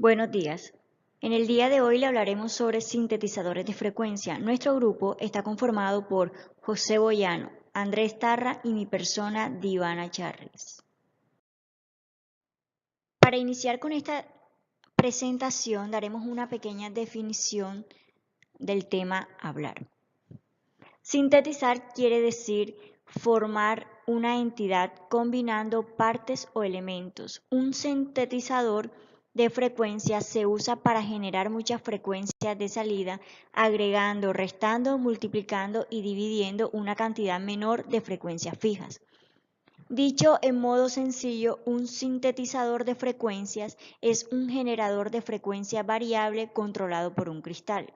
Buenos días. En el día de hoy le hablaremos sobre sintetizadores de frecuencia. Nuestro grupo está conformado por José Boyano, Andrés Tarra y mi persona, Divana Charles. Para iniciar con esta presentación daremos una pequeña definición del tema hablar. Sintetizar quiere decir formar una entidad combinando partes o elementos. Un sintetizador de frecuencias se usa para generar muchas frecuencias de salida, agregando, restando, multiplicando y dividiendo una cantidad menor de frecuencias fijas. Dicho en modo sencillo, un sintetizador de frecuencias es un generador de frecuencia variable controlado por un cristal.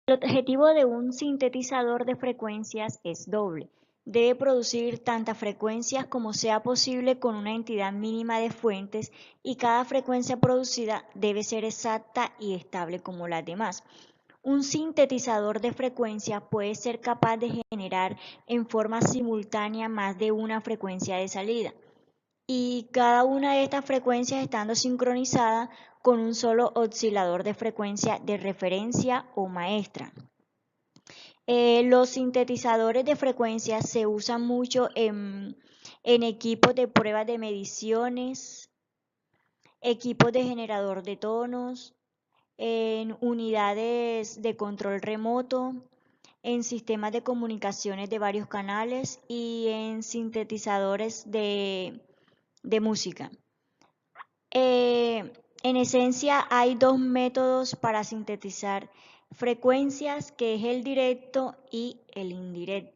El objetivo de un sintetizador de frecuencias es doble. Debe producir tantas frecuencias como sea posible con una entidad mínima de fuentes y cada frecuencia producida debe ser exacta y estable como las demás. Un sintetizador de frecuencias puede ser capaz de generar en forma simultánea más de una frecuencia de salida, y cada una de estas frecuencias estando sincronizada con un solo oscilador de frecuencia de referencia o maestra. Los sintetizadores de frecuencias se usan mucho en equipos de pruebas de mediciones, equipos de generador de tonos, en unidades de control remoto, en sistemas de comunicaciones de varios canales y en sintetizadores de música. En esencia hay dos métodos para sintetizar frecuencias, que es el directo y el indirecto.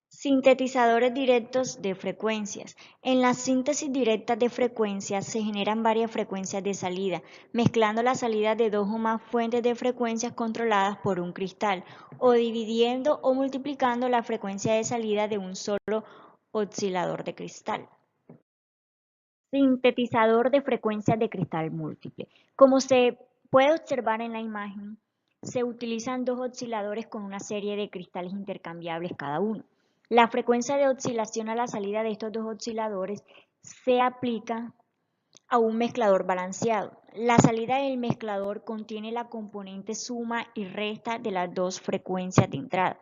Sintetizadores directos de frecuencias. En la síntesis directa de frecuencias se generan varias frecuencias de salida, mezclando la salida de dos o más fuentes de frecuencias controladas por un cristal, o dividiendo o multiplicando la frecuencia de salida de un solo oscilador de cristal. Sintetizador de frecuencias de cristal múltiple. Como se puede observar en la imagen, se utilizan dos osciladores con una serie de cristales intercambiables cada uno. La frecuencia de oscilación a la salida de estos dos osciladores se aplica a un mezclador balanceado. La salida del mezclador contiene la componente suma y resta de las dos frecuencias de entrada.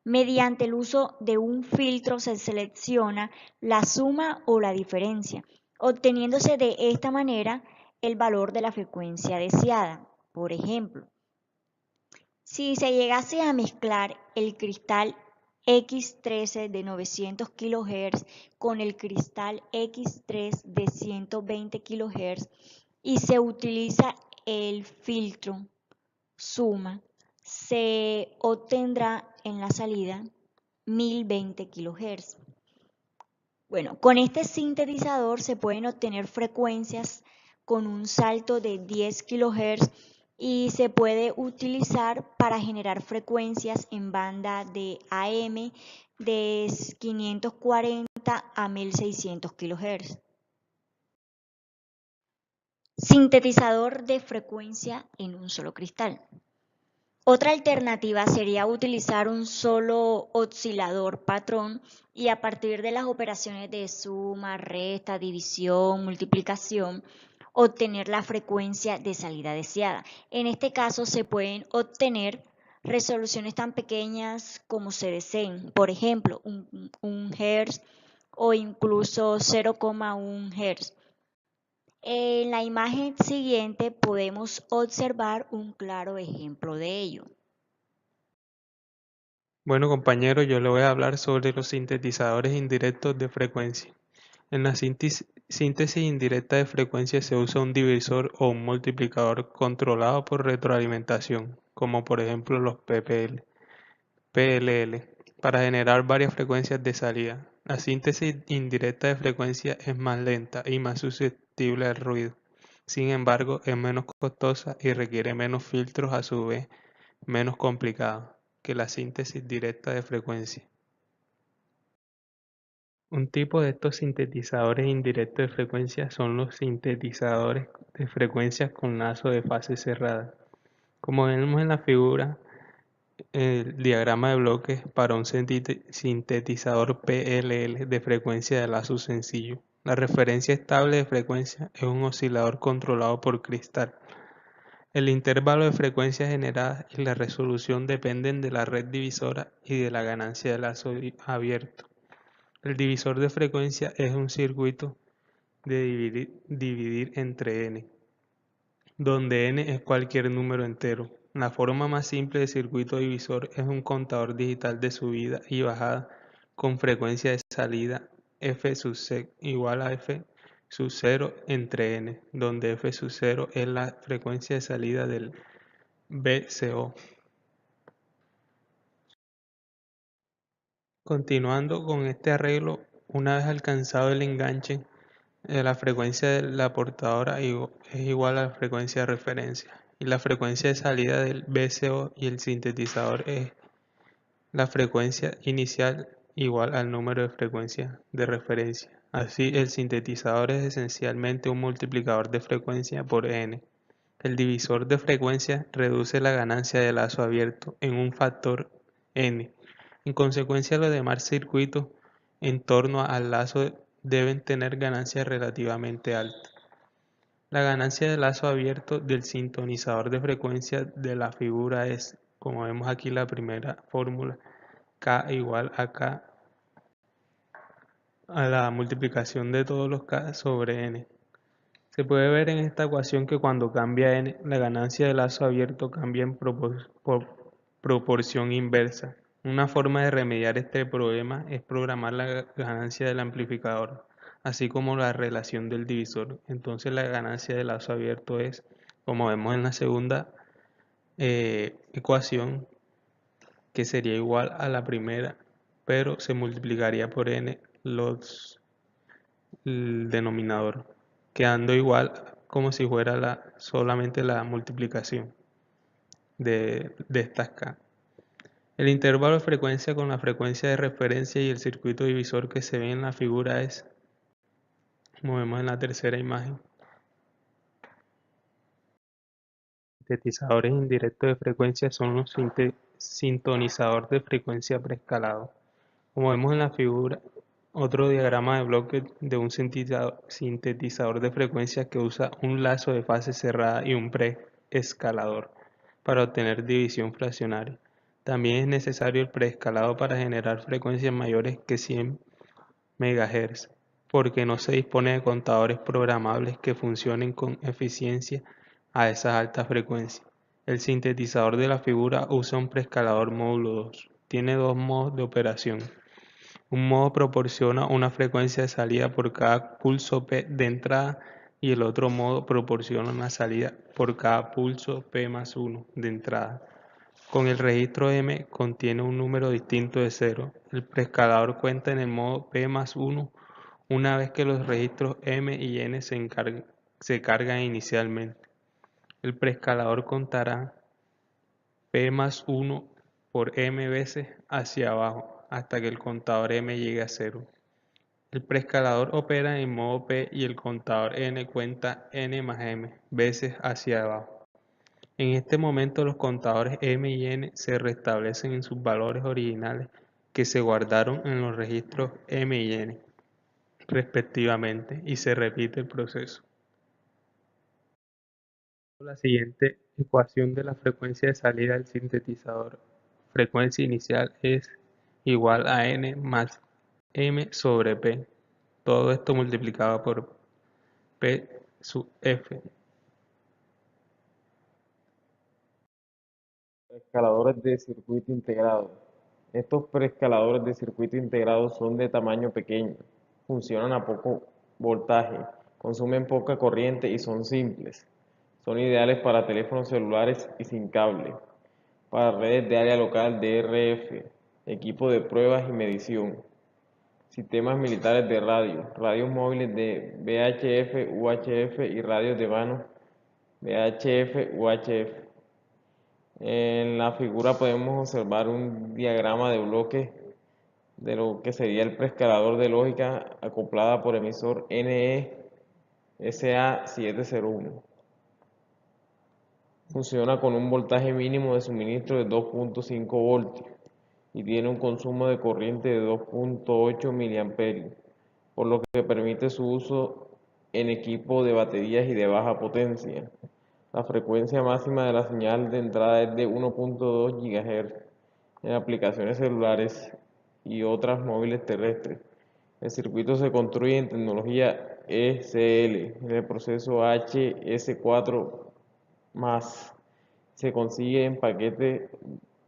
Mediante el uso de un filtro se selecciona la suma o la diferencia, obteniéndose de esta manera el valor de la frecuencia deseada. Por ejemplo, si se llegase a mezclar el cristal X13 de 900 kHz con el cristal X3 de 120 kHz y se utiliza el filtro suma, se obtendrá en la salida 1020 kHz. Bueno, con este sintetizador se pueden obtener frecuencias con un salto de 10 kHz y se puede utilizar para generar frecuencias en banda de AM de 540 a 1600 kHz. Sintetizador de frecuencia en un solo cristal. Otra alternativa sería utilizar un solo oscilador patrón y a partir de las operaciones de suma, resta, división, multiplicación, obtener la frecuencia de salida deseada. En este caso se pueden obtener resoluciones tan pequeñas como se deseen, por ejemplo, un Hz o incluso 0,1 Hz. En la imagen siguiente podemos observar un claro ejemplo de ello. Bueno, compañeros, yo le voy a hablar sobre los sintetizadores indirectos de frecuencia. En la síntesis indirecta de frecuencia se usa un divisor o un multiplicador controlado por retroalimentación, como por ejemplo los PLL, para generar varias frecuencias de salida. La síntesis indirecta de frecuencia es más lenta y más susceptible al ruido. Sin embargo, es menos costosa y requiere menos filtros, a su vez menos complicada que la síntesis directa de frecuencia. Un tipo de estos sintetizadores indirectos de frecuencia son los sintetizadores de frecuencias con lazo de fase cerrada. Como vemos en la figura, el diagrama de bloques para un sintetizador PLL de frecuencia de lazo sencillo. La referencia estable de frecuencia es un oscilador controlado por cristal. El intervalo de frecuencias generadas y la resolución dependen de la red divisora y de la ganancia de lazo abierto. El divisor de frecuencia es un circuito de dividir entre n, donde n es cualquier número entero. La forma más simple de circuito divisor es un contador digital de subida y bajada con frecuencia de salida f sub c igual a f sub 0 entre n, donde f sub 0 es la frecuencia de salida del VCO. Continuando con este arreglo, una vez alcanzado el enganche, la frecuencia de la portadora es igual a la frecuencia de referencia y la frecuencia de salida del VCO y el sintetizador es la frecuencia inicial igual al número de frecuencia de referencia. Así, el sintetizador es esencialmente un multiplicador de frecuencia por n. El divisor de frecuencia reduce la ganancia de lazo abierto en un factor n. En consecuencia, los demás circuitos en torno al lazo deben tener ganancias relativamente altas. La ganancia de lazo abierto del sintonizador de frecuencia de la figura es, como vemos aquí la primera fórmula, K igual a K a la multiplicación de todos los K sobre n. Se puede ver en esta ecuación que cuando cambia n, la ganancia de lazo abierto cambia en proporción inversa. Una forma de remediar este problema es programar la ganancia del amplificador, así como la relación del divisor. Entonces la ganancia de lazo abierto es, como vemos en la segunda ecuación, que sería igual a la primera, pero se multiplicaría por n el denominador, quedando igual como si fuera solamente la multiplicación de estas k. El intervalo de frecuencia con la frecuencia de referencia y el circuito divisor que se ve en la figura es, como vemos en la tercera imagen, sintetizadores indirectos de frecuencia son los sintonizadores de frecuencia preescalados. Como vemos en la figura, otro diagrama de bloques de un sintetizador de frecuencia que usa un lazo de fase cerrada y un preescalador para obtener división fraccionaria. También es necesario el preescalado para generar frecuencias mayores que 100 MHz, porque no se dispone de contadores programables que funcionen con eficiencia a esas altas frecuencias. El sintetizador de la figura usa un preescalador módulo 2. Tiene dos modos de operación. Un modo proporciona una frecuencia de salida por cada pulso P de entrada y el otro modo proporciona una salida por cada pulso P más 1 de entrada. Con el registro M contiene un número distinto de 0. El preescalador cuenta en el modo P más 1 una vez que los registros M y N se cargan inicialmente. El preescalador contará P más 1 por M veces hacia abajo hasta que el contador M llegue a 0. El preescalador opera en modo P y el contador N cuenta N más M veces hacia abajo. En este momento los contadores M y N se restablecen en sus valores originales que se guardaron en los registros M y N, respectivamente, y se repite el proceso. La siguiente ecuación de la frecuencia de salida del sintetizador. Frecuencia inicial es igual a N más M sobre P. Todo esto multiplicado por P sub F. Preescaladores de circuito integrado. Estos preescaladores de circuito integrado son de tamaño pequeño, funcionan a poco voltaje, consumen poca corriente y son simples. Son ideales para teléfonos celulares y sin cable, para redes de área local DRF, equipo de pruebas y medición, sistemas militares de radio, radios móviles de VHF, UHF y radios de mano VHF, UHF. En la figura podemos observar un diagrama de bloques de lo que sería el preescalador de lógica acoplada por emisor NESA701. Funciona con un voltaje mínimo de suministro de 2.5 voltios y tiene un consumo de corriente de 2.8 miliamperios. por lo que permite su uso en equipo de baterías y de baja potencia. La frecuencia máxima de la señal de entrada es de 1.2 GHz en aplicaciones celulares y otras móviles terrestres. El circuito se construye en tecnología ECL, en el proceso HS4+. Se consigue en paquete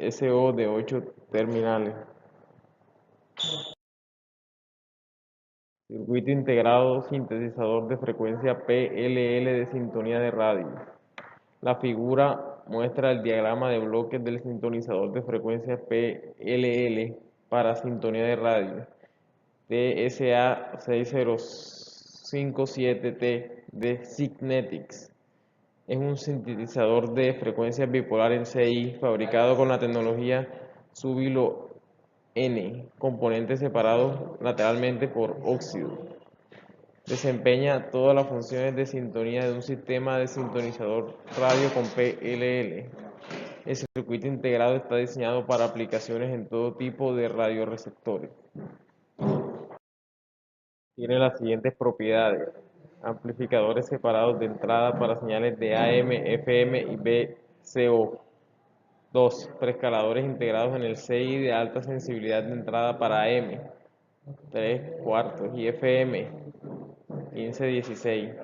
SO de 8 terminales. Circuito integrado sintetizador de frecuencia PLL de sintonía de radio. La figura muestra el diagrama de bloques del sintonizador de frecuencia PLL para sintonía de radio TSA6057T de Signetics. Es un sintetizador de frecuencia bipolar en CI fabricado con la tecnología Subilo N, componentes separados lateralmente por óxido. Desempeña todas las funciones de sintonía de un sistema de sintonizador radio con PLL. El circuito integrado está diseñado para aplicaciones en todo tipo de radioreceptores. Tiene las siguientes propiedades: amplificadores separados de entrada para señales de AM, FM y VCO. 2. Preescaladores integrados en el CI de alta sensibilidad de entrada para AM, 3/4 y FM, 15-16.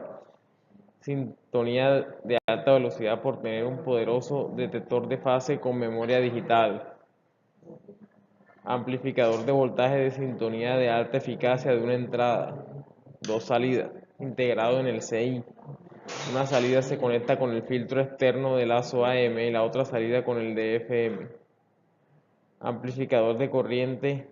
Sintonía de alta velocidad por tener un poderoso detector de fase con memoria digital. Amplificador de voltaje de sintonía de alta eficacia de una entrada, 2 salidas, integrado en el CI. Una salida se conecta con el filtro externo del lazo AM y la otra salida con el de FM. Amplificador de corriente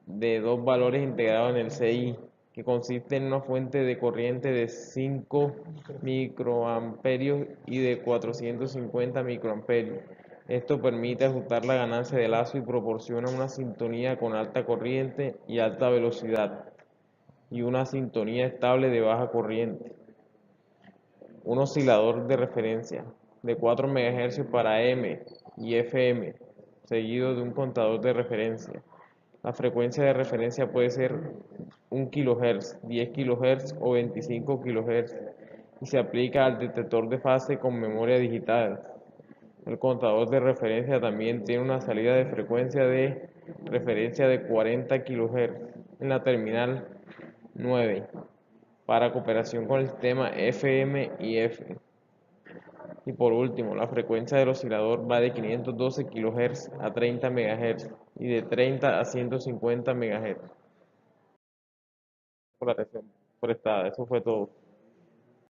de 2 valores integrado en el CI, que consiste en una fuente de corriente de 5 microamperios y de 450 microamperios. Esto permite ajustar la ganancia de lazo y proporciona una sintonía con alta corriente y alta velocidad y una sintonía estable de baja corriente. Un oscilador de referencia de 4 MHz para AM y FM, seguido de un contador de referencia. La frecuencia de referencia puede ser 1 kHz, 10 kHz o 25 kHz y se aplica al detector de fase con memoria digital. El contador de referencia también tiene una salida de frecuencia de referencia de 40 kHz en la terminal 9 para cooperación con el sistema FM y F. Y por último, la frecuencia del oscilador va de 512 kHz a 30 MHz y de 30 a 150 MHz. Por la atención prestada, eso fue todo.